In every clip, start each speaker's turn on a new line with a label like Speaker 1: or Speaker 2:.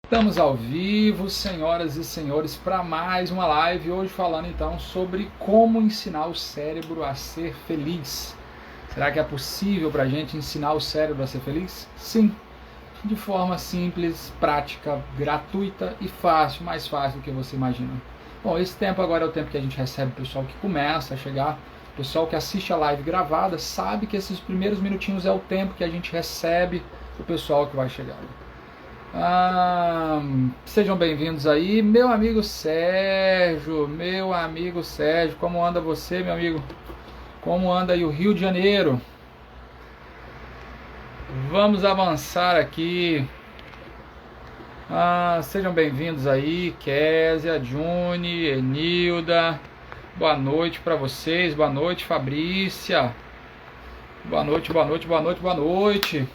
Speaker 1: Estamos ao vivo, senhoras e senhores, para mais uma live. Hoje falando então sobre como ensinar o cérebro a ser feliz. Será que é possível para a gente ensinar o cérebro a ser feliz? Sim, de forma simples, prática, gratuita e fácil, mais fácil do que você imagina. Bom, esse tempo agora é o tempo que a gente recebe o pessoal que começa a chegar. O pessoal que assiste a live gravada sabe que esses primeiros minutinhos é o tempo que a gente recebe o pessoal que vai chegar. Sejam bem-vindos aí, meu amigo Sérgio, como anda você, meu amigo? Como anda aí o Rio de Janeiro? Vamos avançar aqui. Sejam bem-vindos aí, Késia, Juni, Enilda. Boa noite para vocês, boa noite, Fabrícia. Boa noite.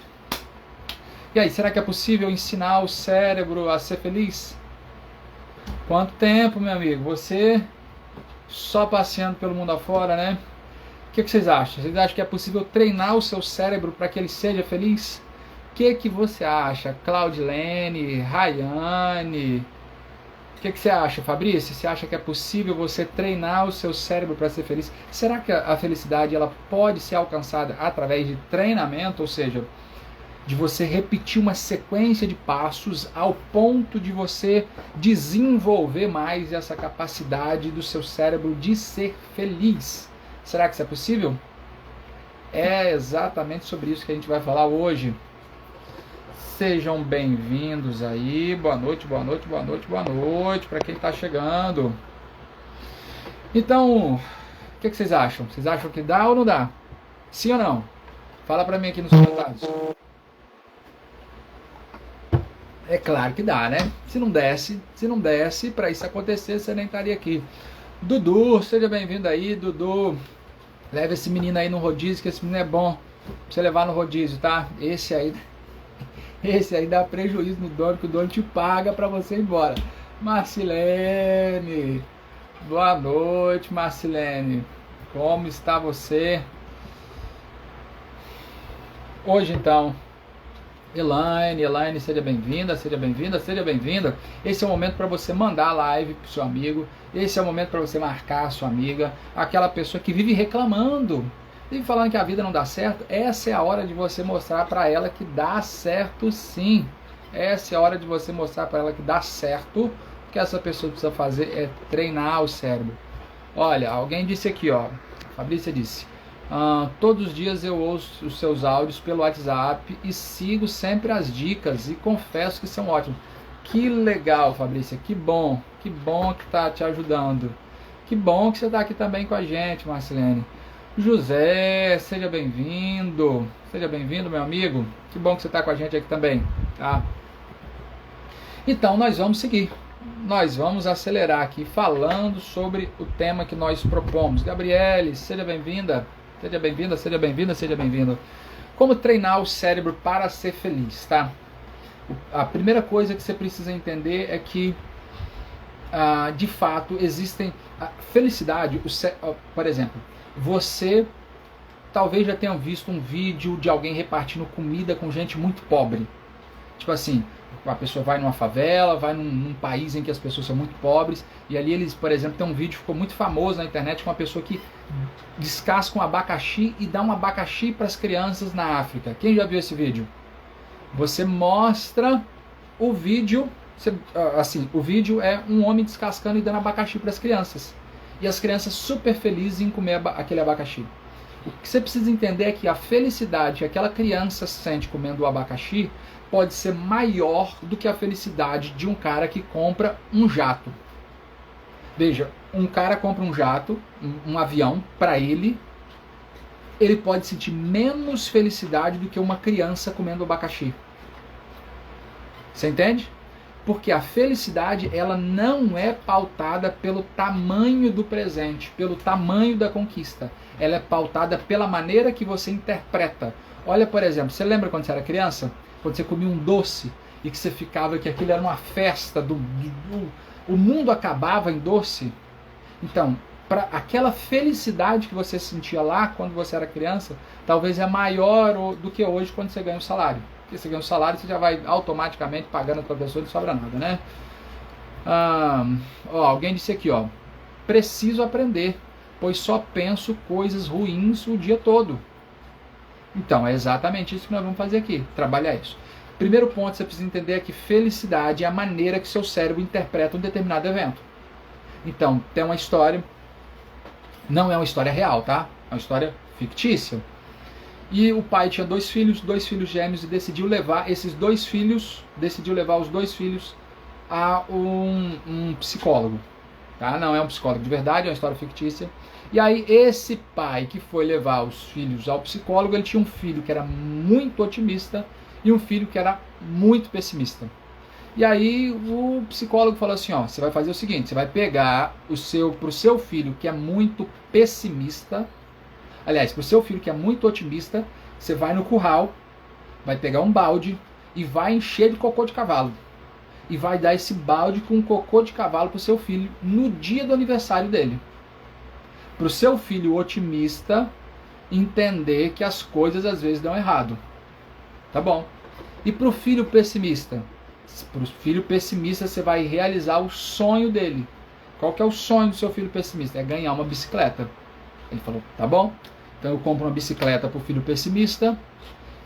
Speaker 1: E aí, será que é possível ensinar o cérebro a ser feliz? Quanto tempo, meu amigo? Você só passeando pelo mundo afora, né? O que vocês acham? Vocês acham que é possível treinar o seu cérebro para que ele seja feliz? O que você acha? Claudilene, Rayane. O que você acha, Fabrício? Você acha que é possível você treinar o seu cérebro para ser feliz? Será que a felicidade ela pode ser alcançada através de treinamento? Ou seja, de você repetir uma sequência de passos ao ponto de você desenvolver mais essa capacidade do seu cérebro de ser feliz. Será que isso é possível? É exatamente sobre isso que a gente vai falar hoje. Sejam bem-vindos aí, boa noite para quem está chegando. Então, o que vocês acham? Vocês acham que dá ou não dá? Sim ou não? Fala para mim aqui nos comentários. É claro que dá, né? Se não desse, para isso acontecer, você nem estaria aqui. Dudu, seja bem-vindo aí, Dudu. Leva esse menino aí no rodízio, que esse menino é bom pra você levar no rodízio, tá? Esse aí dá prejuízo no dono, que o dono te paga para você ir embora. Marcilene, boa noite, Marcilene. Como está você? Hoje, então, Elaine, seja bem-vinda. Esse é o momento para você mandar a live pro seu amigo. Esse é o momento para você marcar a sua amiga, aquela pessoa que vive reclamando, vive falando que a vida não dá certo. Essa é a hora de você mostrar para ela que dá certo sim. Essa é a hora de você mostrar para ela que dá certo. O que essa pessoa precisa fazer é treinar o cérebro. Olha, alguém disse aqui, ó, Fabrícia disse: todos os dias eu ouço os seus áudios pelo WhatsApp e sigo sempre as dicas e confesso que são ótimos. Que legal, Fabrícia, que bom que está te ajudando. Que bom que você está aqui também com a gente, Marcelene. José, seja bem-vindo, meu amigo. Que bom que você está com a gente aqui também, tá? Então, nós vamos seguir. Nós vamos acelerar aqui falando sobre o tema que nós propomos. Gabriele, seja bem-vinda. Seja bem-vindo. Como treinar o cérebro para ser feliz, tá? A primeira coisa que você precisa entender é que, de fato, existem... A felicidade, por exemplo, você talvez já tenha visto um vídeo de alguém repartindo comida com gente muito pobre. Tipo assim, a pessoa vai numa favela, vai num país em que as pessoas são muito pobres, e ali eles, por exemplo, tem um vídeo que ficou muito famoso na internet com uma pessoa que descasca um abacaxi e dá um abacaxi para as crianças na África. Quem já viu esse vídeo? Você mostra o vídeo, o vídeo é um homem descascando e dando abacaxi para as crianças. E as crianças super felizes em comer aquele abacaxi. O que você precisa entender é que a felicidade que aquela criança sente comendo o abacaxi pode ser maior do que a felicidade de um cara que compra um jato. Veja, um cara compra um jato, um avião, para ele pode sentir menos felicidade do que uma criança comendo abacaxi. Você entende? Porque a felicidade ela não é pautada pelo tamanho do presente, pelo tamanho da conquista. Ela é pautada pela maneira que você interpreta. Olha, por exemplo, você lembra quando você era criança? Quando você comia um doce e que você ficava que aquilo era uma festa, o mundo acabava em doce? Então, para aquela felicidade que você sentia lá quando você era criança, talvez é maior do que hoje quando você ganha o salário. porque você ganha um salário, você já vai automaticamente pagando a tua pessoa e não sobra nada, né? Alguém disse aqui, ó, preciso aprender, pois só penso coisas ruins o dia todo. Então, é exatamente isso que nós vamos fazer aqui, trabalhar isso. Primeiro ponto que você precisa entender é que felicidade é a maneira que seu cérebro interpreta um determinado evento. Então, tem uma história, não é uma história real, tá? É uma história fictícia. E o pai tinha dois filhos gêmeos, e decidiu levar os dois filhos a um psicólogo. Tá? Não é um psicólogo de verdade, é uma história fictícia. E aí esse pai que foi levar os filhos ao psicólogo, ele tinha um filho que era muito otimista e um filho que era muito pessimista. E aí o psicólogo falou assim, ó, você vai fazer o seguinte, você vai pegar pro seu filho que é muito pessimista, aliás, pro seu filho que é muito otimista, você vai no curral, vai pegar um balde e vai encher de cocô de cavalo. E vai dar esse balde com cocô de cavalo pro seu filho no dia do aniversário dele. Pro seu filho otimista entender que as coisas às vezes dão errado. Tá bom? E pro filho pessimista? Pro filho pessimista você vai realizar o sonho dele. Qual que é o sonho do seu filho pessimista? É ganhar uma bicicleta. Ele falou, tá bom? Então eu compro uma bicicleta pro filho pessimista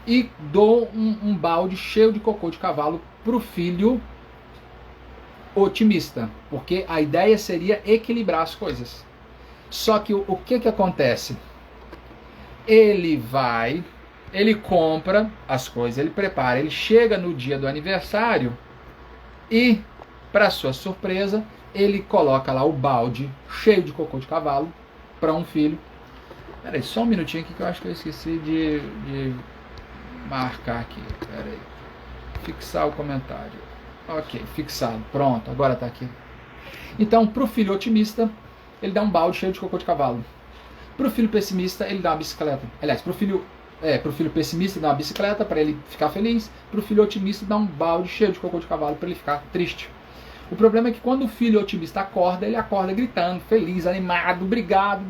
Speaker 1: e dou um balde cheio de cocô de cavalo pro filho otimista. Porque a ideia seria equilibrar as coisas. Só que o que acontece? Ele compra as coisas, ele prepara, ele chega no dia do aniversário e, para sua surpresa, ele coloca lá o balde cheio de cocô de cavalo para um filho. Peraí, só um minutinho aqui que eu acho que eu esqueci de marcar aqui. Peraí. Fixar o comentário. Ok, fixado. Pronto, agora está aqui. Então, para o filho otimista, ele dá um balde cheio de cocô de cavalo. Para o filho pessimista, ele dá uma bicicleta. Aliás, pro filho pessimista, dá uma bicicleta para ele ficar feliz. Para o filho otimista, dá um balde cheio de cocô de cavalo para ele ficar triste. O problema é que quando o filho otimista acorda, ele acorda gritando, feliz, animado, obrigado,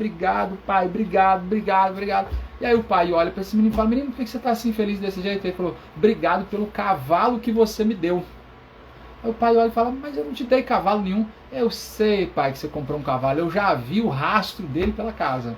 Speaker 1: pai, obrigado. E aí o pai olha para esse menino e fala, menino, por que você está assim feliz desse jeito? Ele falou, obrigado pelo cavalo que você me deu. Aí o pai olha e fala, mas eu não te dei cavalo nenhum. Eu sei, pai, que você comprou um cavalo, eu já vi o rastro dele pela casa.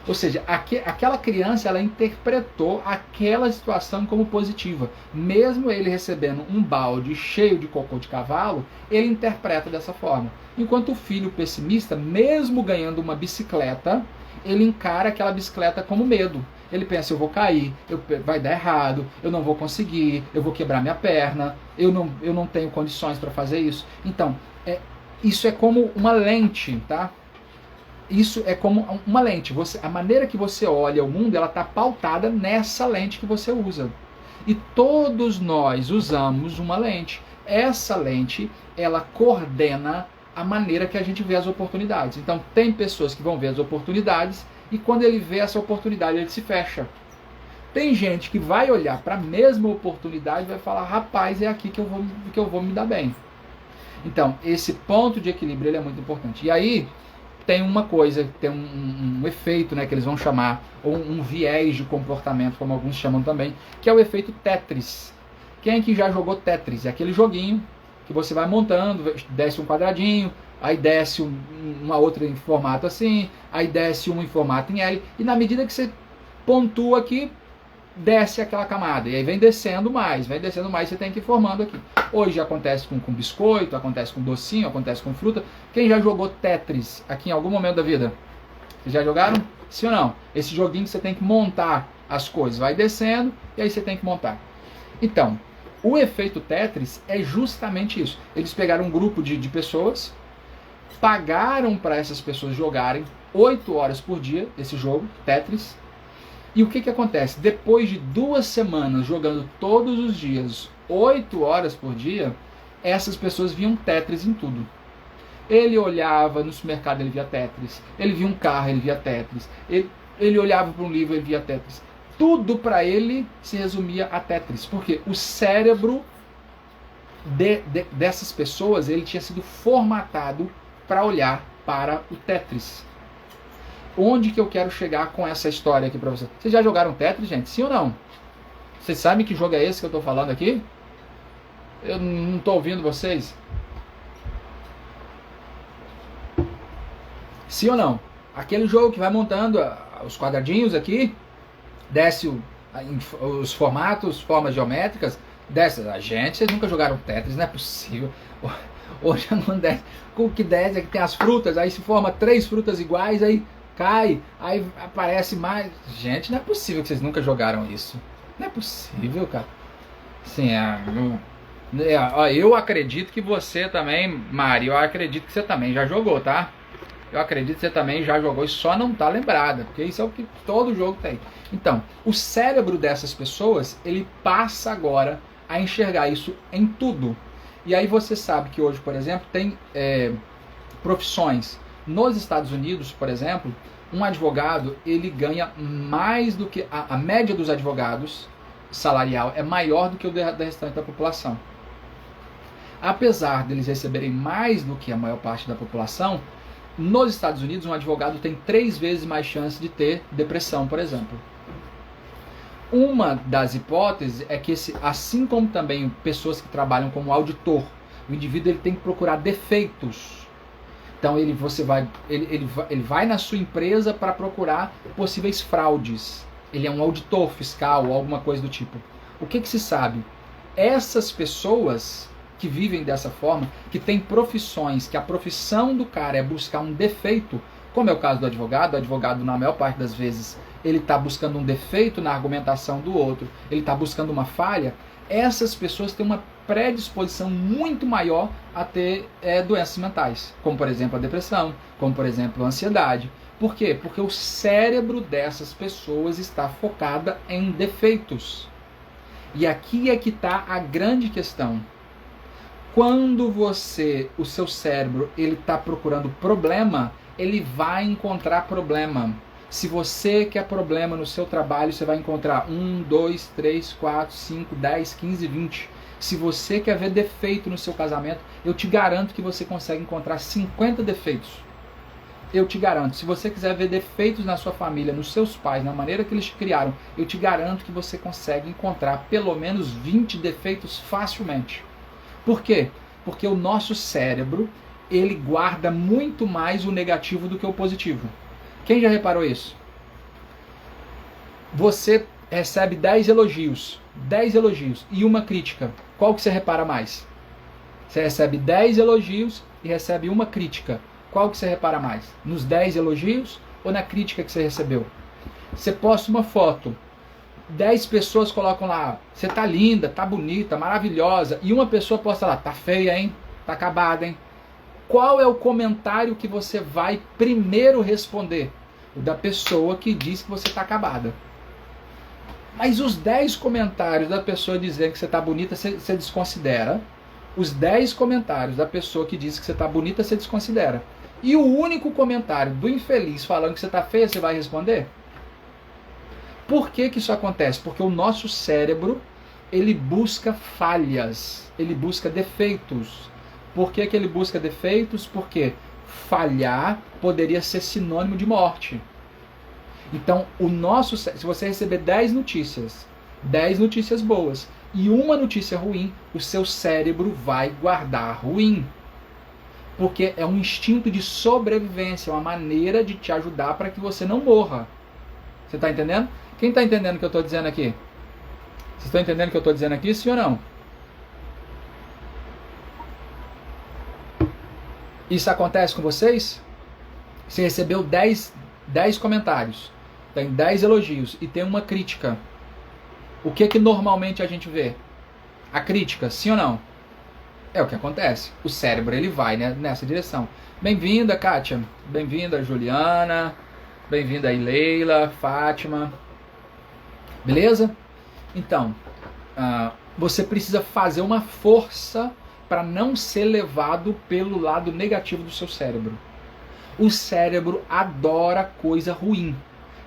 Speaker 1: Ou seja, aquela criança, ela interpretou aquela situação como positiva. Mesmo ele recebendo um balde cheio de cocô de cavalo, ele interpreta dessa forma. Enquanto o filho pessimista, mesmo ganhando uma bicicleta, ele encara aquela bicicleta como medo. Ele pensa, eu vou cair, vai dar errado, eu não vou conseguir, eu vou quebrar minha perna, eu não tenho condições para fazer isso. Então, isso é como uma lente, tá? Isso é como uma lente. A maneira que você olha o mundo, ela está pautada nessa lente que você usa. E todos nós usamos uma lente. Essa lente, ela coordena a maneira que a gente vê as oportunidades. Então, tem pessoas que vão ver as oportunidades e quando ele vê essa oportunidade, ele se fecha. Tem gente que vai olhar para a mesma oportunidade e vai falar, rapaz, é aqui que eu vou me dar bem. Então, esse ponto de equilíbrio ele é muito importante. E aí, tem uma coisa, tem um efeito, né, que eles vão chamar, ou um viés de comportamento, como alguns chamam também, que é o efeito Tetris. Quem que já jogou Tetris? É aquele joguinho que você vai montando, desce um quadradinho, aí desce uma outra em formato assim, aí desce um em formato em L, e na medida que você pontua aqui, desce aquela camada, e aí vem descendo mais, você tem que ir formando aqui. Hoje acontece com biscoito, acontece com docinho, acontece com fruta. Quem já jogou Tetris aqui em algum momento da vida? Vocês já jogaram? Sim ou não? Esse joguinho que você tem que montar as coisas, vai descendo, e aí você tem que montar. Então, o efeito Tetris é justamente isso. Eles pegaram um grupo de pessoas, pagaram para essas pessoas jogarem 8 horas por dia esse jogo, Tetris. E o que acontece? Depois de 2 semanas jogando todos os dias, 8 horas por dia, essas pessoas viam Tetris em tudo. Ele olhava no supermercado, ele via Tetris. Ele via um carro, ele via Tetris. Ele olhava para um livro, ele via Tetris. Tudo para ele se resumia a Tetris. Porque o cérebro dessas pessoas, ele tinha sido formatado para olhar para o Tetris. Onde que eu quero chegar com essa história aqui para vocês? Vocês já jogaram Tetris, gente? Sim ou não? Vocês sabem que jogo é esse que eu estou falando aqui? Eu não estou ouvindo vocês. Sim ou não? Aquele jogo que vai montando os quadradinhos aqui, desce os formatos, formas geométricas, desce. A gente, vocês nunca jogaram Tetris, não é possível. Hoje não desce. O que desce é que tem as frutas, aí se forma 3 frutas iguais, aí cai, aí aparece mais. Gente, não é possível que vocês nunca jogaram isso. Não é possível, cara. Sim, eu acredito que você também, Mari, eu acredito que você também já jogou, tá? Eu acredito que você também já jogou e só não tá lembrada, porque isso é o que todo jogo tem. Então, o cérebro dessas pessoas, ele passa agora a enxergar isso em tudo. E aí você sabe que hoje, por exemplo, tem profissões. Nos Estados Unidos, por exemplo, um advogado, ele ganha mais do que... A média dos advogados salarial é maior do que o da restante da população. Apesar deles receberem mais do que a maior parte da população, nos Estados Unidos um advogado tem 3 vezes mais chance de ter depressão, por exemplo. Uma das hipóteses é que, assim como também pessoas que trabalham como auditor, o indivíduo ele tem que procurar defeitos. Então ele vai na sua empresa para procurar possíveis fraudes. Ele é um auditor fiscal ou alguma coisa do tipo. O que se sabe? Essas pessoas que vivem dessa forma, que têm profissões, que a profissão do cara é buscar um defeito, como é o caso do advogado na maior parte das vezes ele está buscando um defeito na argumentação do outro, ele está buscando uma falha, essas pessoas têm uma predisposição muito maior a ter doenças mentais, como por exemplo a depressão, como por exemplo a ansiedade. Por quê? Porque o cérebro dessas pessoas está focado em defeitos. E aqui é que está a grande questão. Quando o seu cérebro ele está procurando problema, ele vai encontrar problema. Se você quer problema no seu trabalho, você vai encontrar 1, 2, 3, 4, 5, 10, 15, 20. Se você quer ver defeito no seu casamento, eu te garanto que você consegue encontrar 50 defeitos. Eu te garanto. Se você quiser ver defeitos na sua família, nos seus pais, na maneira que eles te criaram, eu te garanto que você consegue encontrar pelo menos 20 defeitos facilmente. Por quê? Porque o nosso cérebro, ele guarda muito mais o negativo do que o positivo. Quem já reparou isso? Você recebe 10 elogios e uma crítica. Qual que você repara mais? Você recebe 10 elogios e recebe uma crítica. Qual que você repara mais? Nos 10 elogios ou na crítica que você recebeu? Você posta uma foto, 10 pessoas colocam lá, você tá linda, tá bonita, maravilhosa, e uma pessoa posta lá, tá feia, hein? Tá acabada, hein? Qual é o comentário que você vai primeiro responder? O da pessoa que diz que você tá acabada. Mas os 10 comentários da pessoa dizendo que você tá bonita, você desconsidera. Os 10 comentários da pessoa que diz que você tá bonita, você desconsidera. E o único comentário do infeliz falando que você tá feia, você vai responder? Por que isso acontece? Porque o nosso cérebro, ele busca falhas, ele busca defeitos. Por que ele busca defeitos? Porque falhar poderia ser sinônimo de morte. Então, se você receber 10 notícias boas e uma notícia ruim, o seu cérebro vai guardar ruim. Porque é um instinto de sobrevivência, uma maneira de te ajudar para que você não morra. Você está entendendo? Quem está entendendo o que eu estou dizendo aqui? Vocês estão entendendo o que eu estou dizendo aqui, sim ou não? Isso acontece com vocês? Você recebeu 10 comentários, tem 10 elogios e tem uma crítica. O que normalmente a gente vê? A crítica, sim ou não? É o que acontece. O cérebro ele vai, né, nessa direção. Bem-vinda, Kátia. Bem-vinda, Juliana. Bem-vinda aí, Leila, Fátima. Beleza? Então, você precisa fazer uma força para não ser levado pelo lado negativo do seu cérebro. O cérebro adora coisa ruim,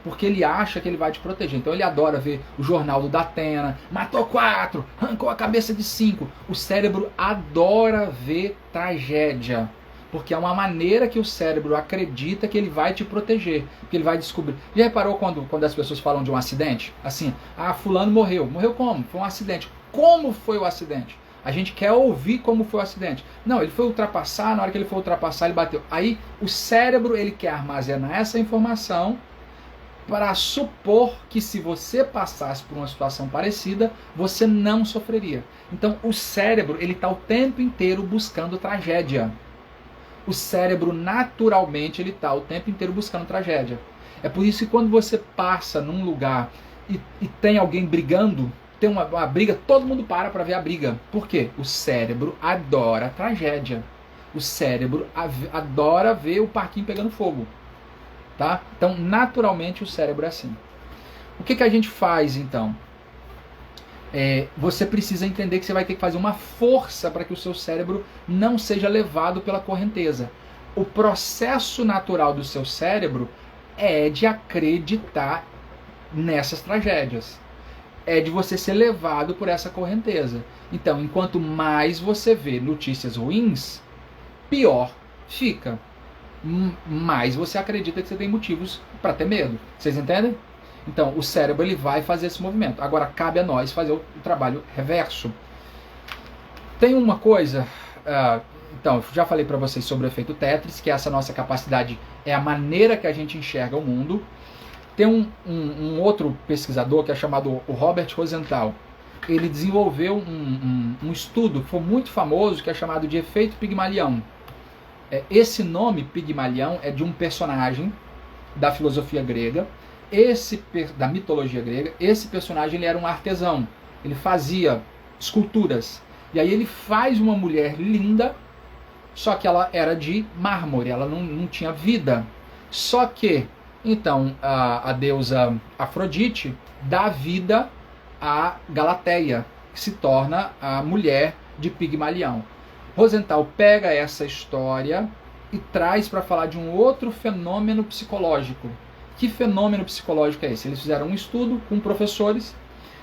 Speaker 1: porque ele acha que ele vai te proteger. Então ele adora ver o jornal do Datena, matou 4, arrancou a cabeça de 5. O cérebro adora ver tragédia. Porque é uma maneira que o cérebro acredita que ele vai te proteger, que ele vai descobrir. Já reparou quando as pessoas falam de um acidente? Assim, fulano morreu. Morreu como? Foi um acidente. Como foi o acidente? A gente quer ouvir como foi o acidente. Não, ele foi ultrapassar, na hora que ele foi ultrapassar, ele bateu. Aí o cérebro, ele quer armazenar essa informação para supor que se você passasse por uma situação parecida, você não sofreria. Então o cérebro, ele está o tempo inteiro buscando tragédia. O cérebro, naturalmente, ele está o tempo inteiro buscando tragédia. É por isso que quando você passa num lugar e tem alguém brigando, tem uma briga, todo mundo para ver a briga. Por quê? O cérebro adora tragédia. O cérebro adora ver o parquinho pegando fogo. Tá? Então, naturalmente, o cérebro é assim. O que a gente faz, então? Você precisa entender que você vai ter que fazer uma força para que o seu cérebro não seja levado pela correnteza. O processo natural do seu cérebro é de acreditar nessas tragédias. É de você ser levado por essa correnteza. Então, enquanto mais você vê notícias ruins, pior fica. Mais você acredita que você tem motivos para ter medo. Vocês entendem? Então, o cérebro ele vai fazer esse movimento. Agora, cabe a nós fazer o trabalho reverso. Tem uma coisa... então, eu já falei para vocês sobre o efeito Tetris, que essa nossa capacidade é a maneira que a gente enxerga o mundo. Tem um outro pesquisador que é chamado o Robert Rosenthal. Ele desenvolveu um estudo que foi muito famoso, que é chamado de efeito Pigmalião. Esse nome, Pigmalião, é de um personagem da filosofia grega, da mitologia grega. Esse personagem ele era um artesão, ele fazia esculturas. E aí ele faz uma mulher linda, só que ela era de mármore, ela não tinha vida. Só que, então, a deusa Afrodite dá vida a Galateia, que se torna a mulher de Pigmalião. Rosenthal pega essa história e traz para falar de um outro fenômeno psicológico. Que fenômeno psicológico é esse? Eles fizeram um estudo com professores.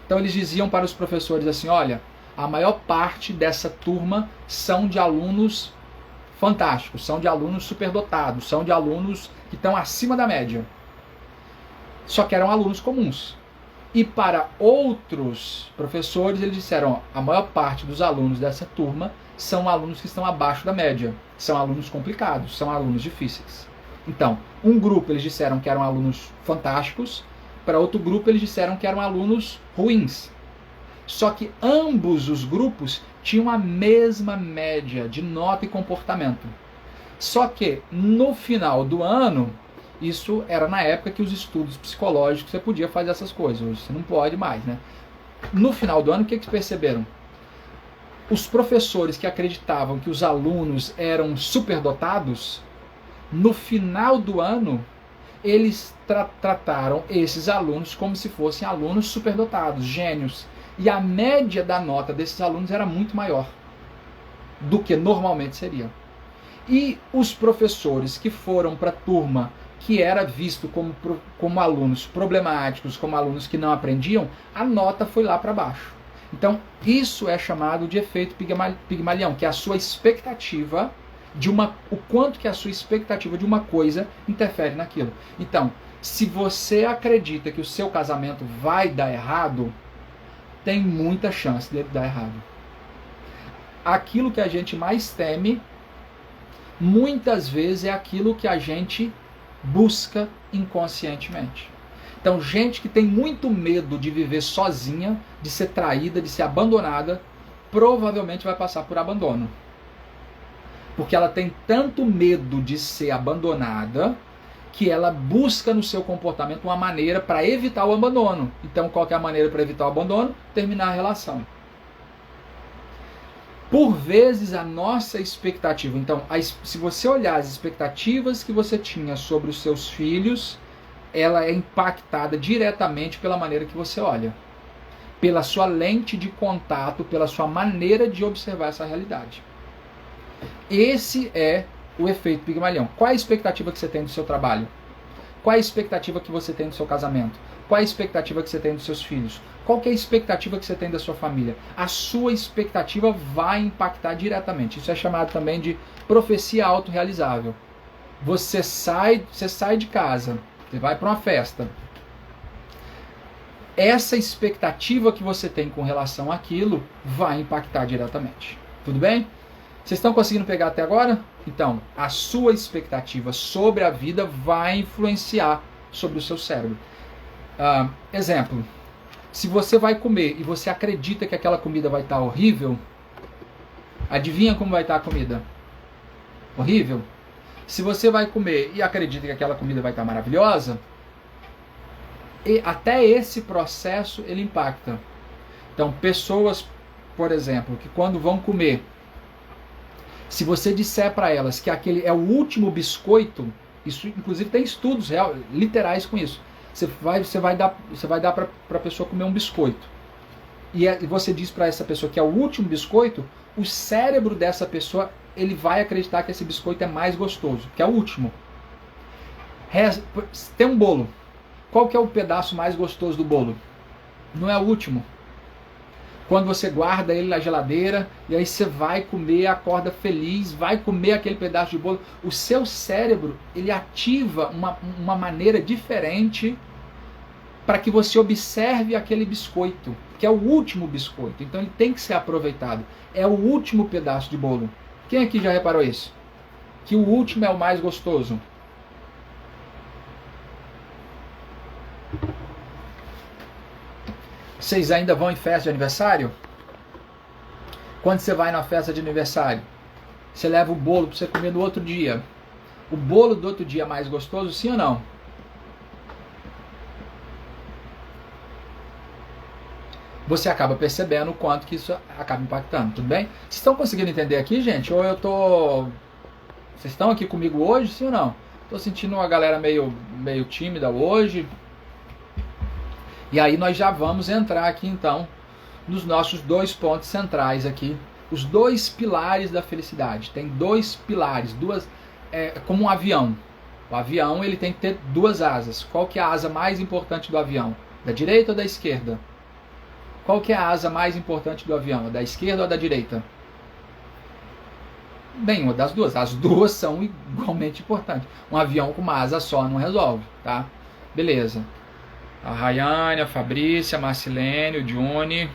Speaker 1: Então eles diziam para os professores assim, olha, a maior parte dessa turma são de alunos fantásticos, são de alunos superdotados, são de alunos que estão acima da média. Só que eram alunos comuns. E para outros professores eles disseram, a maior parte dos alunos dessa turma são alunos que estão abaixo da média, são alunos complicados, são alunos difíceis. Então, um grupo eles disseram que eram alunos fantásticos, para outro grupo eles disseram que eram alunos ruins. Só que ambos os grupos tinham a mesma média de nota e comportamento. Só que no final do ano, isso era na época que os estudos psicológicos você podia fazer essas coisas, hoje você não pode mais, né? No final do ano, o que eles perceberam? Os professores que acreditavam que os alunos eram superdotados, no final do ano, eles trataram esses alunos como se fossem alunos superdotados, gênios. E a média da nota desses alunos era muito maior do que normalmente seria. E os professores que foram para a turma que era visto como alunos problemáticos, como alunos que não aprendiam, a nota foi lá para baixo. Então, isso é chamado de efeito Pigmalião, que é a sua expectativa o quanto que a sua expectativa de uma coisa interfere naquilo. Então, se você acredita que o seu casamento vai dar errado, tem muita chance dele dar errado. Aquilo que a gente mais teme, muitas vezes é aquilo que a gente busca inconscientemente. Então, gente que tem muito medo de viver sozinha, de ser traída, de ser abandonada, provavelmente vai passar por abandono. Porque ela tem tanto medo de ser abandonada, que ela busca no seu comportamento uma maneira para evitar o abandono. Então, qual que é a maneira para evitar o abandono? Terminar a relação. Por vezes, a nossa expectativa... Então, se você olhar as expectativas que você tinha sobre os seus filhos, ela é impactada diretamente pela maneira que você olha. Pela sua lente de contato, pela sua maneira de observar essa realidade. Esse é o efeito Pigmalião. Qual é a expectativa que você tem do seu trabalho? Qual é a expectativa que você tem do seu casamento? Qual é a expectativa que você tem dos seus filhos? Qual que é a expectativa que você tem da sua família? A sua expectativa vai impactar diretamente. Isso é chamado também de profecia autorrealizável. Você sai de casa, você vai para uma festa. Essa expectativa que você tem com relação àquilo vai impactar diretamente. Tudo bem? Vocês estão conseguindo pegar até agora? Então, a sua expectativa sobre a vida vai influenciar sobre o seu cérebro. Exemplo, se você vai comer e você acredita que aquela comida vai estar horrível, adivinha como vai estar a comida? Horrível? Se você vai comer e acredita que aquela comida vai estar maravilhosa, e até esse processo ele impacta. Então, pessoas, por exemplo, que quando vão comer, se você disser para elas que aquele é o último biscoito, isso inclusive tem estudos literais com isso. Você vai dar para a pessoa comer um biscoito. E você diz para essa pessoa que é o último biscoito, o cérebro dessa pessoa ele vai acreditar que esse biscoito é mais gostoso, que é o último. Tem um bolo. Qual que é o pedaço mais gostoso do bolo? Não é o último. Quando você guarda ele na geladeira e aí você vai comer, acorda feliz, vai comer aquele pedaço de bolo, o seu cérebro ele ativa uma maneira diferente para que você observe aquele biscoito, que é o último biscoito. Então ele tem que ser aproveitado. É o último pedaço de bolo. Quem aqui já reparou isso? Que o último é o mais gostoso. Vocês ainda vão em festa de aniversário? Quando você vai na festa de aniversário, você leva o bolo para você comer no outro dia. O bolo do outro dia é mais gostoso, sim ou não? Você acaba percebendo o quanto que isso acaba impactando, tudo bem? Vocês estão conseguindo entender aqui, gente? Ou eu tô... Vocês estão aqui comigo hoje, sim ou não? Estou sentindo uma galera meio tímida hoje. E aí nós já vamos entrar aqui então nos nossos 2 pontos centrais aqui. Os 2 pilares da felicidade. Tem 2 pilares, como um avião. O avião ele tem que ter 2 asas. Qual que é a asa mais importante do avião? Da direita ou da esquerda? Qual que é a asa mais importante do avião? Da esquerda ou da direita? Nenhuma das duas. As duas são igualmente importantes. Um avião com uma asa só não resolve, tá? Beleza. A Rayane, a Fabrícia, a Marcilene, o Johnny,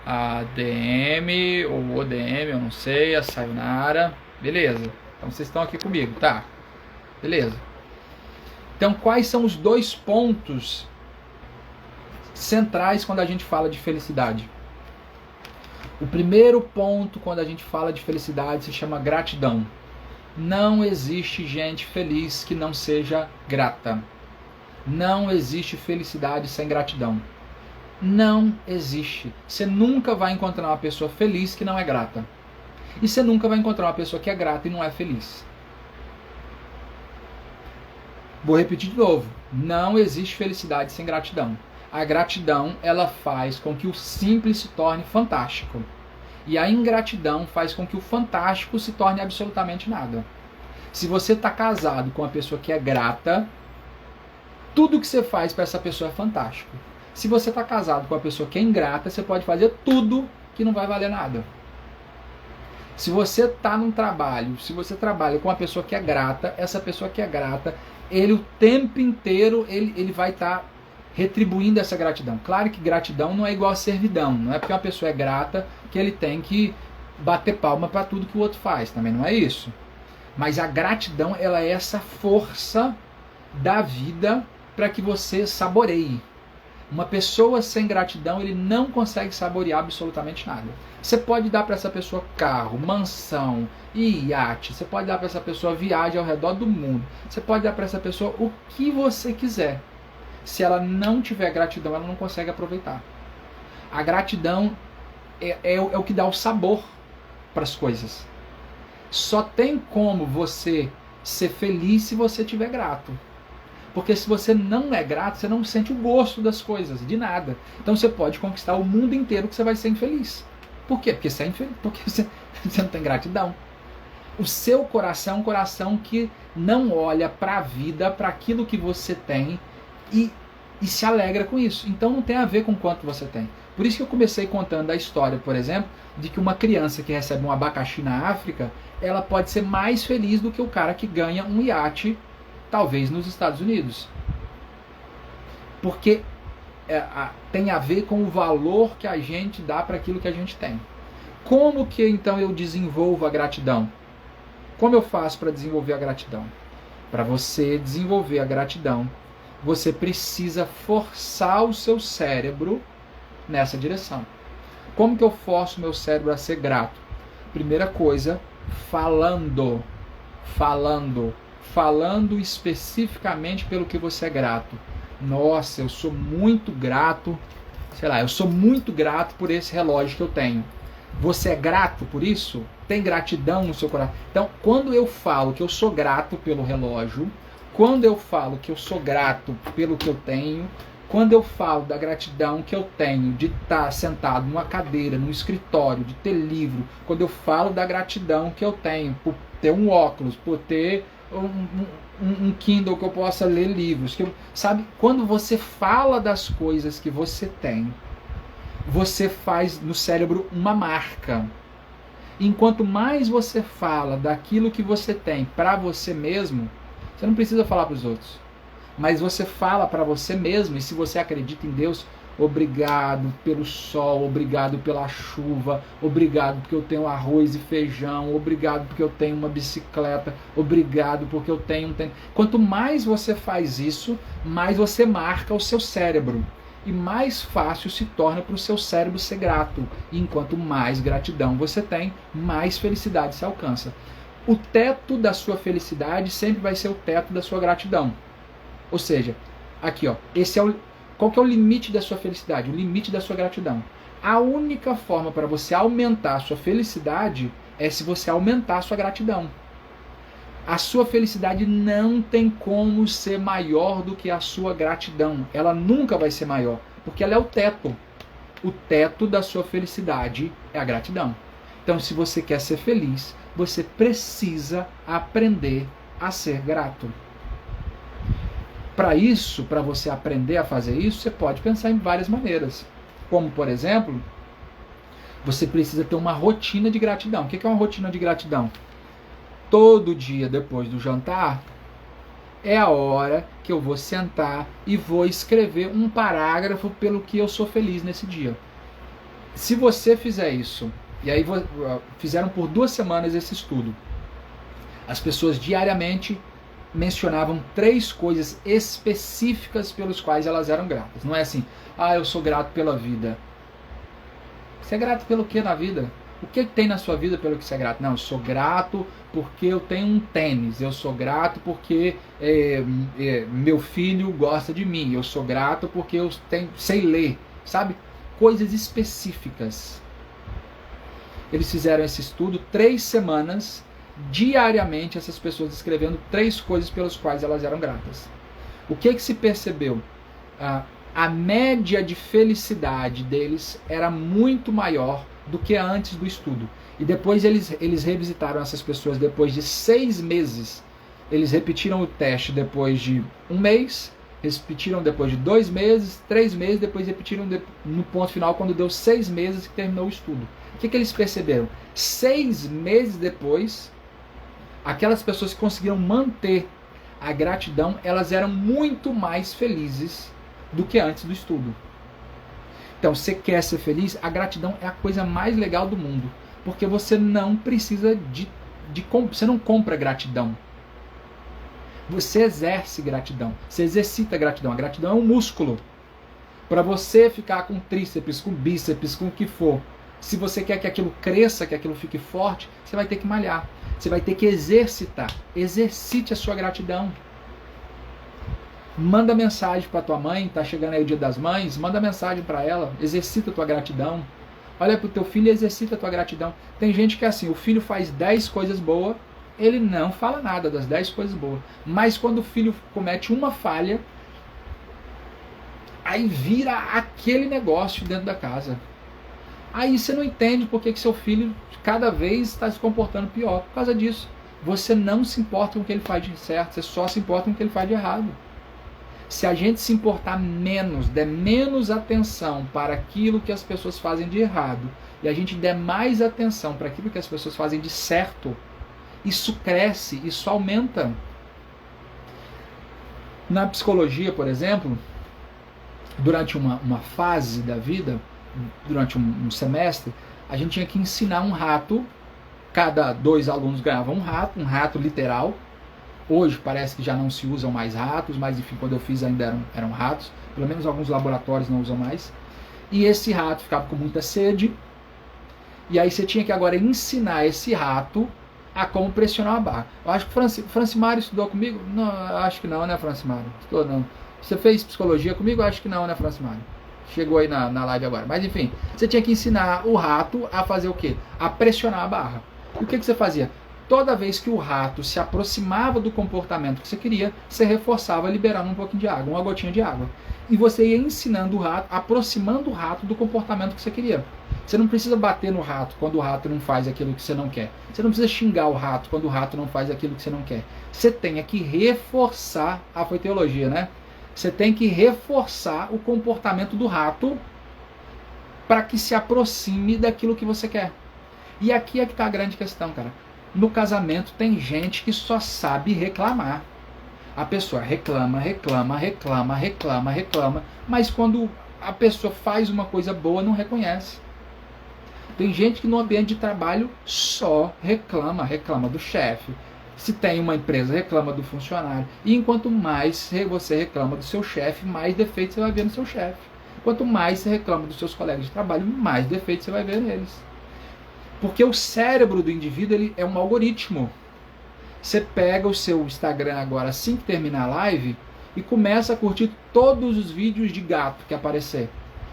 Speaker 1: a DM, ou ODM, eu não sei, a Sayonara. Beleza. Então vocês estão aqui comigo, tá? Beleza. Então quais são os 2 pontos centrais quando a gente fala de felicidade? O primeiro ponto quando a gente fala de felicidade se chama gratidão. Não existe gente feliz que não seja grata. Não existe felicidade sem gratidão. Não existe. Você nunca vai encontrar uma pessoa feliz que não é grata. E você nunca vai encontrar uma pessoa que é grata e não é feliz. Vou repetir de novo. Não existe felicidade sem gratidão. A gratidão, ela faz com que o simples se torne fantástico. E a ingratidão faz com que o fantástico se torne absolutamente nada. Se você está casado com uma pessoa que é grata, tudo que você faz para essa pessoa é fantástico. Se você está casado com uma pessoa que é ingrata, você pode fazer tudo que não vai valer nada. Se você está num trabalho, se você trabalha com uma pessoa que é grata, essa pessoa que é grata, ele o tempo inteiro ele vai estar retribuindo essa gratidão. Claro que gratidão não é igual a servidão. Não é porque uma pessoa é grata que ele tem que bater palma para tudo que o outro faz. Também não é isso. Mas a gratidão, ela é essa força da vida para que você saboreie. Uma pessoa sem gratidão, ele não consegue saborear absolutamente nada. Você pode dar para essa pessoa carro, mansão e iate. Você pode dar para essa pessoa viagem ao redor do mundo. Você pode dar para essa pessoa o que você quiser. Se ela não tiver gratidão, ela não consegue aproveitar. A gratidão é o que dá o sabor para as coisas. Só tem como você ser feliz se você estiver grato. Porque se você não é grato, você não sente o gosto das coisas, de nada. Então você pode conquistar o mundo inteiro que você vai ser infeliz. Por quê? Porque você é infeliz, porque você não tem gratidão. O seu coração é um coração que não olha para a vida, para aquilo que você tem e e se alegra com isso. Então não tem a ver com quanto você tem. Por isso que eu comecei contando a história, por exemplo, de que uma criança que recebe um abacaxi na África, ela pode ser mais feliz do que o cara que ganha um iate, talvez nos Estados Unidos. Porque tem a ver com o valor que a gente dá para aquilo que a gente tem. Como que então eu desenvolvo a gratidão? Como eu faço para desenvolver a gratidão? Para você desenvolver a gratidão, você precisa forçar o seu cérebro nessa direção. Como que eu forço o meu cérebro a ser grato? Primeira coisa, falando especificamente pelo que você é grato. Nossa, eu sou muito grato, eu sou muito grato por esse relógio que eu tenho. Você é grato por isso? Tem gratidão no seu coração? Então, quando eu falo que eu sou grato pelo relógio, quando eu falo que eu sou grato pelo que eu tenho, quando eu falo da gratidão que eu tenho de estar sentado numa cadeira, num escritório, de ter livro, quando eu falo da gratidão que eu tenho por ter um óculos, por ter um Kindle que eu possa ler livros, sabe? Quando você fala das coisas que você tem, você faz no cérebro uma marca. Enquanto mais você fala daquilo que você tem para você mesmo, você não precisa falar para os outros, mas você fala para você mesmo. E se você acredita em Deus, obrigado pelo sol, obrigado pela chuva, obrigado porque eu tenho arroz e feijão, obrigado porque eu tenho uma bicicleta, obrigado porque eu tenho um tênis. Quanto mais você faz isso, mais você marca o seu cérebro. E mais fácil se torna para o seu cérebro ser grato. E enquanto mais gratidão você tem, mais felicidade se alcança. O teto da sua felicidade sempre vai ser o teto da sua gratidão. Ou seja, aqui ó, qual que é o limite da sua felicidade? O limite da sua gratidão. A única forma para você aumentar a sua felicidade é se você aumentar a sua gratidão. A sua felicidade não tem como ser maior do que a sua gratidão. Ela nunca vai ser maior, porque ela é o teto. O teto da sua felicidade é a gratidão. Então, se você quer ser feliz, você precisa aprender a ser grato. Para isso, para você aprender a fazer isso, você pode pensar em várias maneiras. Como, por exemplo, você precisa ter uma rotina de gratidão. O que é uma rotina de gratidão? Todo dia depois do jantar é a hora que eu vou sentar e vou escrever um parágrafo pelo que eu sou feliz nesse dia. Se você fizer isso, e aí fizeram por 2 semanas esse estudo, as pessoas diariamente mencionavam 3 coisas específicas pelos quais elas eram gratas. Não é assim, eu sou grato pela vida. Você é grato pelo que na vida? O que tem na sua vida pelo que você é grato? Não, eu sou grato porque eu tenho um tênis. Eu sou grato porque meu filho gosta de mim. Eu sou grato porque eu sei ler. Sabe? Coisas específicas. Eles fizeram esse estudo 3 semanas, diariamente, essas pessoas escrevendo 3 coisas pelas quais elas eram gratas. O que se percebeu? A média de felicidade deles era muito maior do que antes do estudo. E depois eles revisitaram essas pessoas depois de 6 meses. Eles repetiram o teste depois de 1 mês, repetiram depois de 2 meses, 3 meses, depois repetiram no ponto final quando deu 6 meses que terminou o estudo. O que eles perceberam? 6 meses depois, aquelas pessoas que conseguiram manter a gratidão, elas eram muito mais felizes do que antes do estudo. Então, você quer ser feliz? A gratidão é a coisa mais legal do mundo. Porque você não precisa você não compra gratidão. Você exerce gratidão. Você exercita gratidão. A gratidão é um músculo. Para você ficar com tríceps, com bíceps, com o que for. Se você quer que aquilo cresça, que aquilo fique forte, você vai ter que malhar. Você vai ter que exercitar. Exercite a sua gratidão. Manda mensagem para tua mãe, tá chegando aí o Dia das Mães, manda mensagem para ela, exercita a tua gratidão. Olha pro teu filho e exercita a tua gratidão. Tem gente que é assim, o filho faz 10 coisas boas, ele não fala nada das 10 coisas boas. Mas quando o filho comete uma falha, aí vira aquele negócio dentro da casa. Aí você não entende por que seu filho cada vez está se comportando pior. Por causa disso. Você não se importa com o que ele faz de certo, você só se importa com o que ele faz de errado. Se a gente se importar menos, der menos atenção para aquilo que as pessoas fazem de errado, e a gente der mais atenção para aquilo que as pessoas fazem de certo, isso cresce, isso aumenta. Na psicologia, por exemplo, durante uma fase da vida, durante um semestre, a gente tinha que ensinar um rato. Cada 2 alunos ganhavam um rato literal. Hoje parece que já não se usam mais ratos, mas enfim, quando eu fiz ainda eram ratos. Pelo menos alguns laboratórios não usam mais. E esse rato ficava com muita sede. E aí você tinha que agora ensinar esse rato a como pressionar a barra. Eu acho que Francimário estudou comigo? Não, acho que não, né, Francimário? Estudou não. Você fez psicologia comigo? Acho que não, né, Francimário? Chegou aí na live agora. Mas enfim, você tinha que ensinar o rato a fazer o quê? A pressionar a barra. E o que você fazia? Toda vez que o rato se aproximava do comportamento que você queria, você reforçava liberando um pouquinho de água, uma gotinha de água. E você ia ensinando o rato, aproximando o rato do comportamento que você queria. Você não precisa bater no rato quando o rato não faz aquilo que você não quer. Você não precisa xingar o rato quando o rato não faz aquilo que você não quer. Você tem que reforçar, foi teologia, né? Você tem que reforçar o comportamento do rato para que se aproxime daquilo que você quer. E aqui é que está a grande questão, cara. No casamento tem gente que só sabe reclamar. A pessoa reclama, mas quando a pessoa faz uma coisa boa, não reconhece. Tem gente que no ambiente de trabalho só reclama do chefe. Se tem uma empresa, reclama do funcionário. E enquanto mais você reclama do seu chefe, mais defeitos você vai ver no seu chefe. Quanto mais você reclama dos seus colegas de trabalho, mais defeitos você vai ver neles. Porque o cérebro do indivíduo ele é um algoritmo. Você pega o seu Instagram agora, assim que terminar a live, e começa a curtir todos os vídeos de gato que aparecer.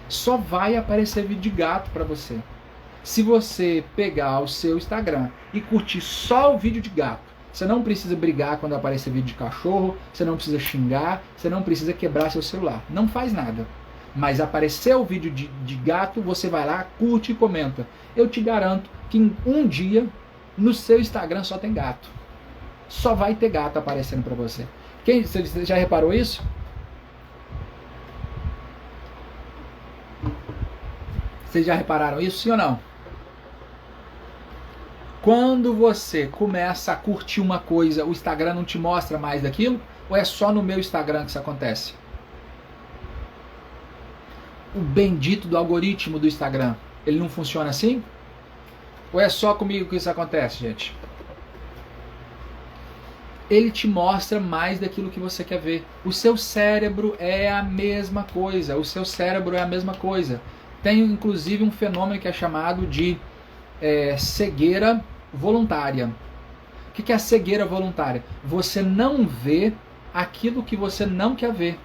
Speaker 1: Só vai aparecer vídeo de gato para você. Se você pegar o seu Instagram e curtir só o vídeo de gato, você não precisa brigar quando aparecer vídeo de cachorro, você não precisa xingar, você não precisa quebrar seu celular. Não faz nada. Mas apareceu o vídeo de gato, você vai lá, curte e comenta. Eu te garanto que em um dia, no seu Instagram só tem gato. Só vai ter gato aparecendo para você. Você já reparou isso? Vocês já repararam isso, sim ou não? Quando você começa a curtir uma coisa, o Instagram não te mostra mais daquilo? Ou é só no meu Instagram que isso acontece? O bendito do algoritmo do Instagram, ele não funciona assim? Ou é só comigo que isso acontece, gente? Ele te mostra mais daquilo que você quer ver. O seu cérebro é a mesma coisa. O seu cérebro é a mesma coisa. Tem inclusive um fenômeno que é chamado de cegueira voluntária. O que é a cegueira voluntária? Você não vê aquilo que você não quer ver.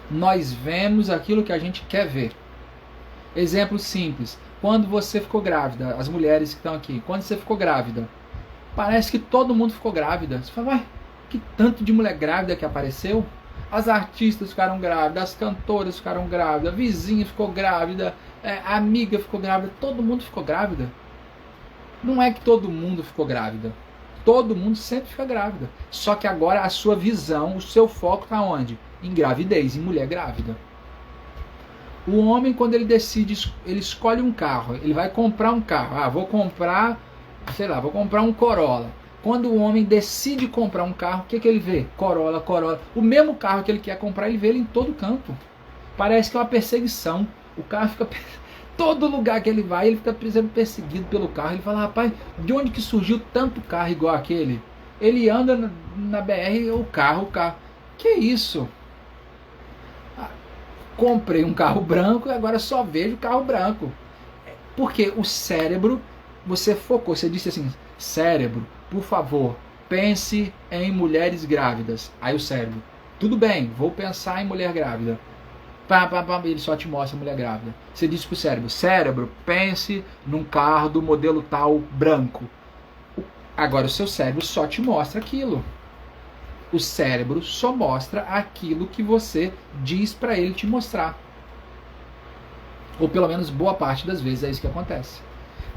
Speaker 1: Nós vemos aquilo que a gente quer ver. Exemplo simples. Quando você ficou grávida, as mulheres que estão aqui, quando você ficou grávida, parece que todo mundo ficou grávida. Você fala, ué, que tanto de mulher grávida que apareceu? As artistas ficaram grávidas, as cantoras ficaram grávidas, a vizinha ficou grávida, a amiga ficou grávida, todo mundo ficou grávida. Não é que todo mundo ficou grávida. Todo mundo sempre fica grávida. Só que agora a sua visão, o seu foco está onde? Em gravidez, em mulher grávida. O homem, quando ele decide, ele escolhe um carro, ele vai comprar um carro. Vou comprar um Corolla. Quando o homem decide comprar um carro, o que ele vê? Corolla. O mesmo carro que ele quer comprar, ele vê ele em todo canto. Parece que é uma perseguição. O carro fica... Todo lugar que ele vai, ele fica sendo perseguido pelo carro. Ele fala, rapaz, de onde que surgiu tanto carro igual aquele? Ele anda na BR, o carro. Que isso? Comprei um carro branco e agora só vejo carro branco. Porque o cérebro, você focou, você disse assim, cérebro, por favor, pense em mulheres grávidas. Aí o cérebro, tudo bem, vou pensar em mulher grávida. Ele só te mostra mulher grávida. Você disse pro cérebro, cérebro, pense num carro do modelo tal branco. Agora o seu cérebro só te mostra aquilo. O cérebro só mostra aquilo que você diz para ele te mostrar. Ou pelo menos boa parte das vezes é isso que acontece.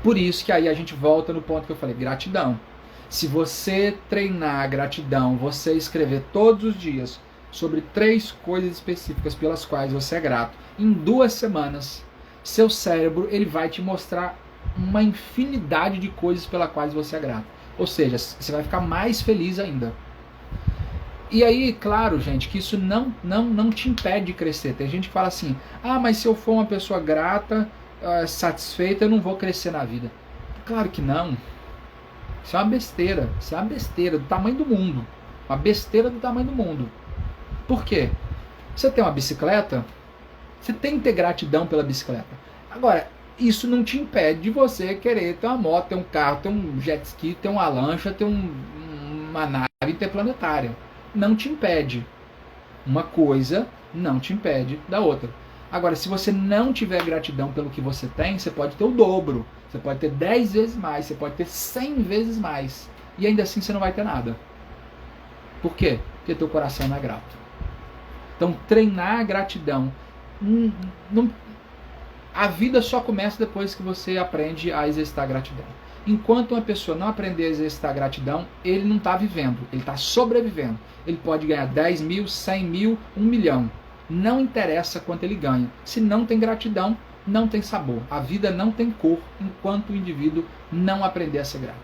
Speaker 1: Por isso que aí a gente volta no ponto que eu falei, gratidão. Se você treinar a gratidão, você escrever todos os dias sobre 3 coisas específicas pelas quais você é grato. Em 2 semanas, seu cérebro ele vai te mostrar uma infinidade de coisas pelas quais você é grato. Ou seja, você vai ficar mais feliz ainda. E aí, claro, gente, que isso não te impede de crescer. Tem gente que fala assim, mas se eu for uma pessoa grata, satisfeita, eu não vou crescer na vida. Claro que não. Isso é uma besteira. Isso é uma besteira do tamanho do mundo. Uma besteira do tamanho do mundo. Por quê? Você tem uma bicicleta, você tem que ter gratidão pela bicicleta. Agora, isso não te impede de você querer ter uma moto, ter um carro, ter um jet ski, ter uma lancha, ter uma nave interplanetária. Não te impede. Uma coisa não te impede da outra. Agora, se você não tiver gratidão pelo que você tem, você pode ter o dobro. Você pode ter 10 vezes mais, você pode ter 100 vezes mais. E ainda assim você não vai ter nada. Por quê? Porque teu coração não é grato. Então, treinar a gratidão. A vida só começa depois que você aprende a exercitar a gratidão. Enquanto uma pessoa não aprender a exercitar a gratidão, ele não está vivendo, ele está sobrevivendo. Ele pode ganhar 10 mil, 100 mil, 1 milhão. Não interessa quanto ele ganha. Se não tem gratidão, não tem sabor. A vida não tem cor enquanto o indivíduo não aprender a ser grato.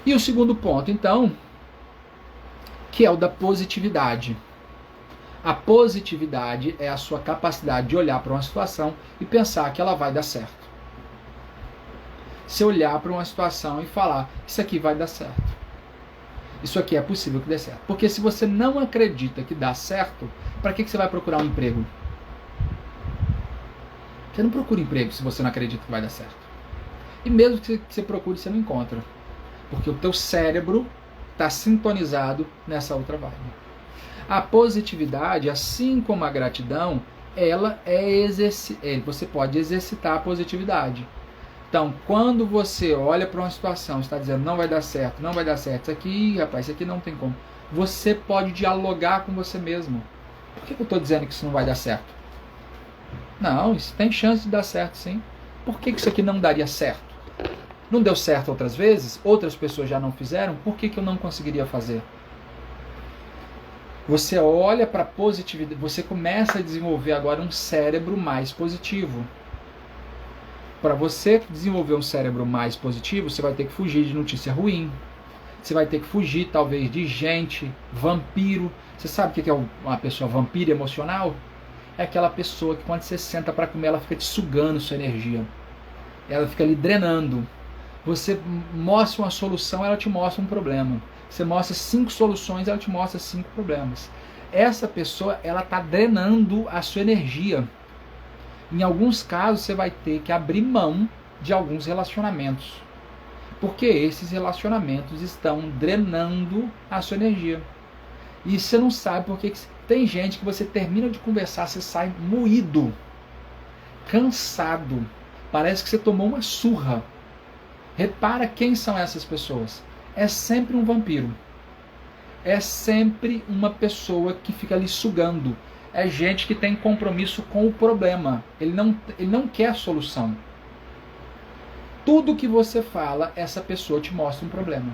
Speaker 1: E o segundo ponto, então, que é o da positividade. A positividade é a sua capacidade de olhar para uma situação e pensar que ela vai dar certo. Se olhar para uma situação e falar, isso aqui vai dar certo. Isso aqui é possível que dê certo. Porque se você não acredita que dá certo, para que você vai procurar um emprego? Você não procura emprego se você não acredita que vai dar certo. E mesmo que você procure, você não encontra. Porque o teu cérebro está sintonizado nessa outra vibe. A positividade, assim como a gratidão, ela você pode exercitar a positividade. Então, quando você olha para uma situação, está dizendo não vai dar certo, isso aqui, rapaz, isso aqui não tem como. Você pode dialogar com você mesmo. Por que eu estou dizendo que isso não vai dar certo? Não, isso tem chance de dar certo, sim. Por que isso aqui não daria certo? Não deu certo outras vezes? Outras pessoas já não fizeram? Por que eu não conseguiria fazer? Você olha para a positividade, você começa a desenvolver agora um cérebro mais positivo. Para você desenvolver um cérebro mais positivo, você vai ter que fugir de notícia ruim. Você vai ter que fugir, talvez, de gente, vampiro. Você sabe o que é uma pessoa vampiro emocional? É aquela pessoa que quando você senta para comer, ela fica te sugando sua energia. Ela fica lhe drenando. Você mostra uma solução, ela te mostra um problema. Você mostra 5 soluções, ela te mostra 5 problemas. Essa pessoa, ela está drenando a sua energia. Em alguns casos, você vai ter que abrir mão de alguns relacionamentos. Porque esses relacionamentos estão drenando a sua energia. E você não sabe porque tem gente que você termina de conversar, você sai moído, cansado. Parece que você tomou uma surra. Repara quem são essas pessoas. É sempre um vampiro. É sempre uma pessoa que fica ali sugando. É gente que tem compromisso com o problema. Ele não quer a solução. Tudo que você fala, essa pessoa te mostra um problema.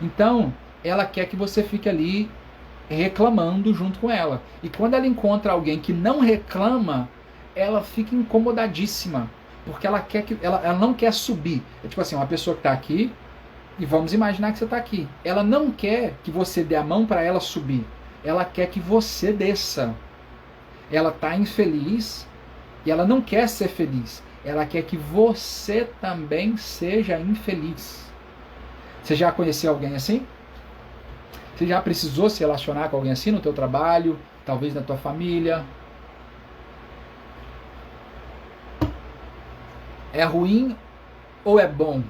Speaker 1: Então, ela quer que você fique ali reclamando junto com ela. E quando ela encontra alguém que não reclama, ela fica incomodadíssima. Porque ela não quer subir. É tipo assim, uma pessoa que está aqui, e vamos imaginar que você está aqui. Ela não quer que você dê a mão para ela subir. Ela quer que você desça. Ela está infeliz e ela não quer ser feliz. Ela quer que você também seja infeliz. Você já conheceu alguém assim? Você já precisou se relacionar com alguém assim no teu trabalho? Talvez na tua família? É ruim ou é bom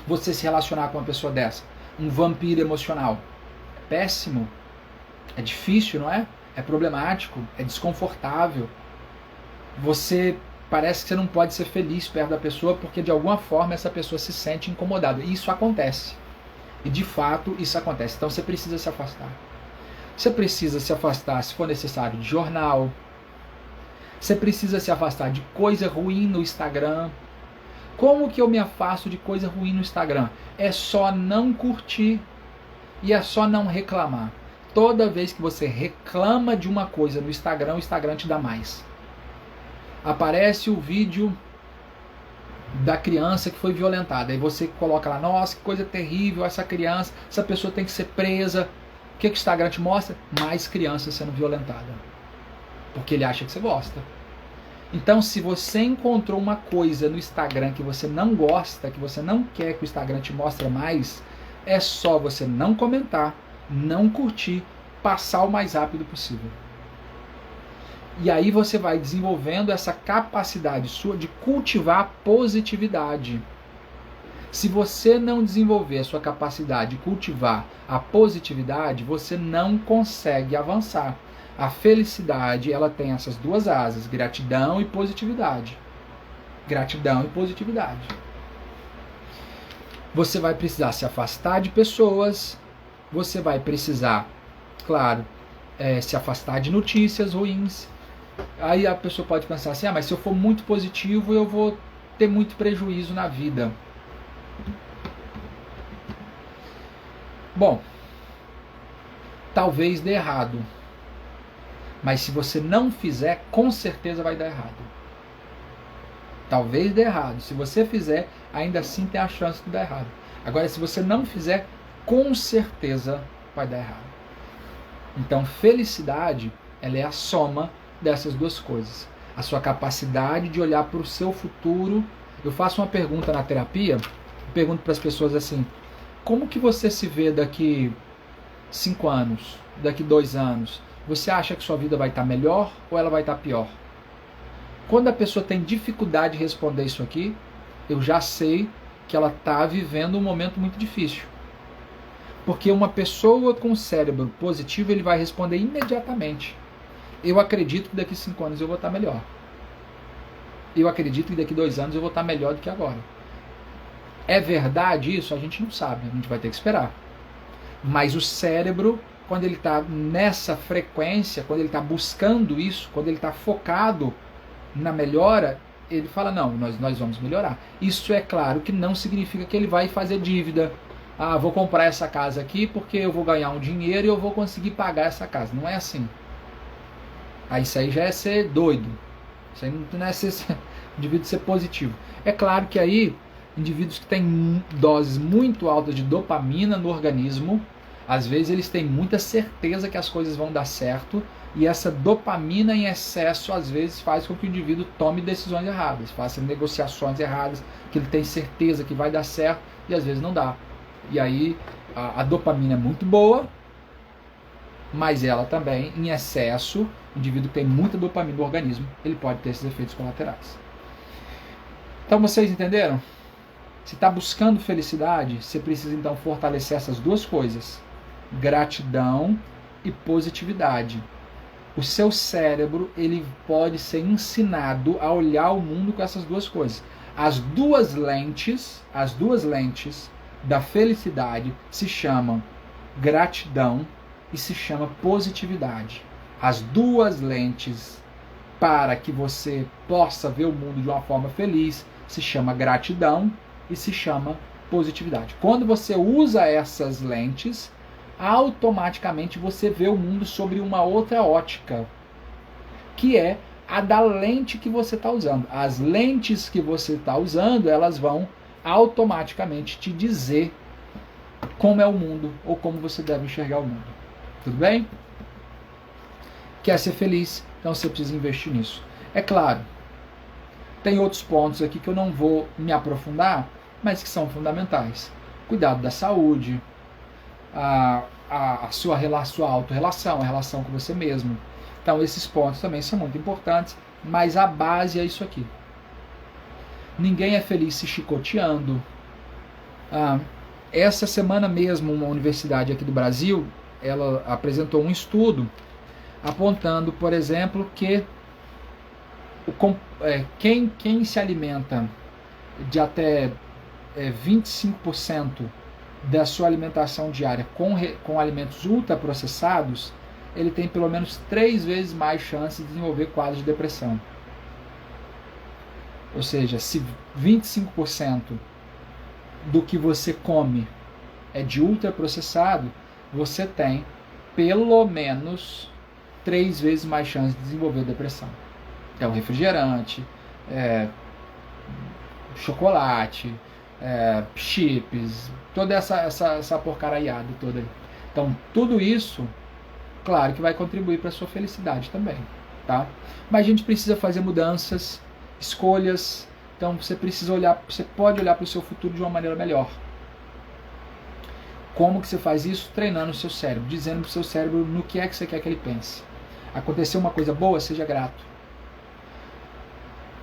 Speaker 1: você se relacionar com uma pessoa dessa? Um vampiro emocional. É péssimo. É difícil, não é? É problemático, é desconfortável. Você parece que você não pode ser feliz perto da pessoa porque de alguma forma essa pessoa se sente incomodada. E isso acontece. E de fato isso acontece. Então você precisa se afastar. Você precisa se afastar, se for necessário, de jornal. Você precisa se afastar de coisa ruim no Instagram. Como que eu me afasto de coisa ruim no Instagram? É só não curtir e é só não reclamar. toda vez que você reclama de uma coisa no Instagram, o Instagram te dá mais. Aparece o vídeo da criança que foi violentada. Aí você coloca lá, nossa, que coisa terrível, essa criança, essa pessoa tem que ser presa. O que o Instagram te mostra? Mais crianças sendo violentadas. Porque ele acha que você gosta. Então, se você encontrou uma coisa no Instagram que você não gosta, que você não quer que o Instagram te mostre mais, é só você não comentar, não curtir, passar o mais rápido possível. E aí você vai desenvolvendo essa capacidade sua de cultivar a positividade. Se você não desenvolver a sua capacidade de cultivar a positividade, você não consegue avançar. A felicidade, ela tem essas duas asas, gratidão e positividade. Gratidão e positividade. Você vai precisar se afastar de pessoas, você vai precisar, claro, se afastar de notícias ruins. Aí a pessoa pode pensar assim, mas se eu for muito positivo, eu vou ter muito prejuízo na vida. Bom, talvez dê errado. Mas se você não fizer, com certeza vai dar errado. Talvez dê errado. Se você fizer, ainda assim tem a chance de dar errado. Agora, se você não fizer, com certeza vai dar errado. Então, felicidade, ela é a soma dessas duas coisas. A sua capacidade de olhar para o seu futuro. Eu faço uma pergunta na terapia, pergunto para as pessoas assim, como que você se vê daqui 5 anos, daqui 2 anos? Você acha que sua vida vai estar melhor ou ela vai estar pior? Quando a pessoa tem dificuldade de responder isso aqui, eu já sei que ela está vivendo um momento muito difícil. Porque uma pessoa com cérebro positivo, ele vai responder imediatamente. Eu acredito que daqui 5 anos eu vou estar melhor. Eu acredito que daqui 2 anos eu vou estar melhor do que agora. É verdade isso? A gente não sabe, a gente vai ter que esperar. Mas o cérebro, quando ele está nessa frequência, quando ele está buscando isso, quando ele está focado na melhora, ele fala, não, nós vamos melhorar. Isso é claro que não significa que ele vai fazer dívida. Ah, vou comprar essa casa aqui porque eu vou ganhar um dinheiro e eu vou conseguir pagar essa casa. Não é assim. Isso aí já é ser doido. Isso aí não é ser indivíduo ser positivo. É claro que aí, indivíduos que têm doses muito altas de dopamina no organismo, às vezes eles têm muita certeza que as coisas vão dar certo, e essa dopamina em excesso às vezes faz com que o indivíduo tome decisões erradas, faça negociações erradas, que ele tem certeza que vai dar certo e às vezes não dá. E aí a dopamina é muito boa, mas ela também, em excesso, o indivíduo que tem muita dopamina no organismo, ele pode ter esses efeitos colaterais. Então vocês entenderam? Se está buscando felicidade, você precisa então fortalecer essas duas coisas, gratidão e positividade. O seu cérebro, ele pode ser ensinado a olhar o mundo com essas duas coisas. As duas lentes da felicidade se chamam gratidão e se chama positividade. As duas lentes para que você possa ver o mundo de uma forma feliz se chama gratidão e se chama positividade. Quando você usa essas lentes, automaticamente você vê o mundo sobre uma outra ótica, que é a da lente que você está usando. As lentes que você está usando, elas vão automaticamente te dizer como é o mundo ou como você deve enxergar o mundo. Tudo bem? Quer ser feliz? Então você precisa investir nisso. É claro, tem outros pontos aqui que eu não vou me aprofundar, mas que são fundamentais. Cuidado da saúde, a sua autorrelação, a relação com você mesmo. Então esses pontos também são muito importantes, mas a base é isso aqui. Ninguém é feliz se chicoteando. Essa semana mesmo, uma universidade aqui do Brasil, ela apresentou um estudo apontando, por exemplo, que quem se alimenta de até 25% da sua alimentação diária com alimentos ultraprocessados, ele tem pelo menos 3 vezes mais chance de desenvolver quadros de depressão. Ou seja, se 25% do que você come é de ultraprocessado, você tem pelo menos 3 vezes mais chance de desenvolver depressão. Então, refrigerante, chocolate, chips, toda essa porcariada toda aí. Então, tudo isso, claro que vai contribuir para a sua felicidade também, tá? Mas a gente precisa fazer mudanças, escolhas. Então, você pode olhar para o seu futuro de uma maneira melhor. Como que você faz isso? Treinando o seu cérebro, dizendo para o seu cérebro no que é que você quer que ele pense. Aconteceu uma coisa boa, seja grato.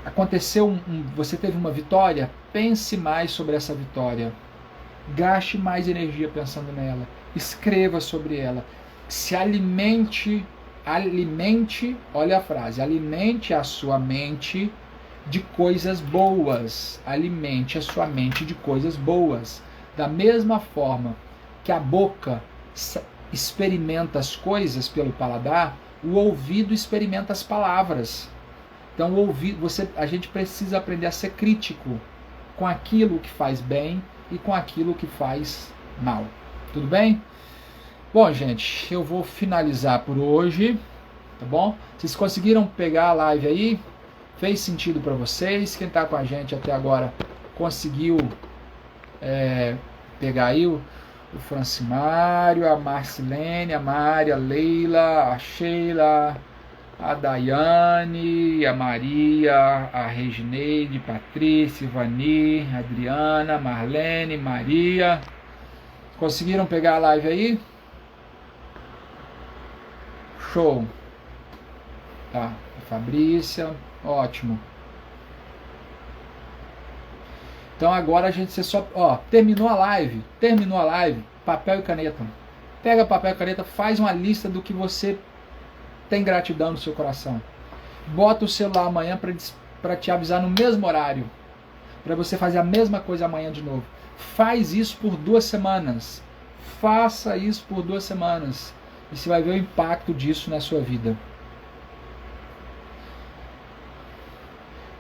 Speaker 1: Aconteceu você teve uma vitória, pense mais sobre essa vitória. Gaste mais energia pensando nela. Escreva sobre ela. Se alimente, olha a frase, alimente a sua mente de coisas boas. Alimente a sua mente de coisas boas. Da mesma forma que a boca experimenta as coisas pelo paladar, o ouvido experimenta as palavras. Então, a gente precisa aprender a ser crítico com aquilo que faz bem e com aquilo que faz mal. Tudo bem? Bom, gente, eu vou finalizar por hoje, tá bom? Vocês conseguiram pegar a live aí? Fez sentido para vocês? Quem está com a gente até agora conseguiu pegar aí o Francimário, a Marcilene, a Mari, a Leila, a Sheila, a Daiane, a Maria, a Regineide, Patrícia, Ivani, Adriana, Marlene, Maria. Conseguiram pegar a live aí? Show. Tá, a Fabrícia, ótimo. Então agora a gente terminou a live, papel e caneta. Pega papel e caneta, faz uma lista do que você tem gratidão no seu coração. Bota o celular amanhã para te avisar no mesmo horário, para você fazer a mesma coisa amanhã de novo. Faz isso por 2 semanas. Faça isso por 2 semanas. E você vai ver o impacto disso na sua vida.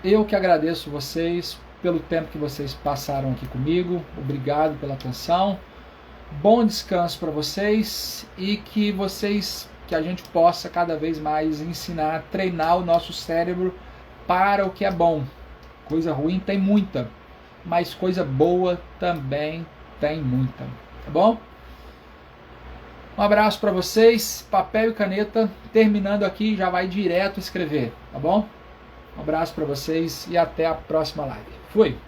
Speaker 1: Eu que agradeço vocês pelo tempo que vocês passaram aqui comigo. Obrigado pela atenção. Bom descanso para vocês e que a gente possa cada vez mais ensinar, treinar o nosso cérebro para o que é bom. Coisa ruim tem muita, mas coisa boa também tem muita. Tá bom? Um abraço para vocês, papel e caneta, terminando aqui já vai direto escrever, tá bom? Um abraço para vocês e até a próxima live. Fui!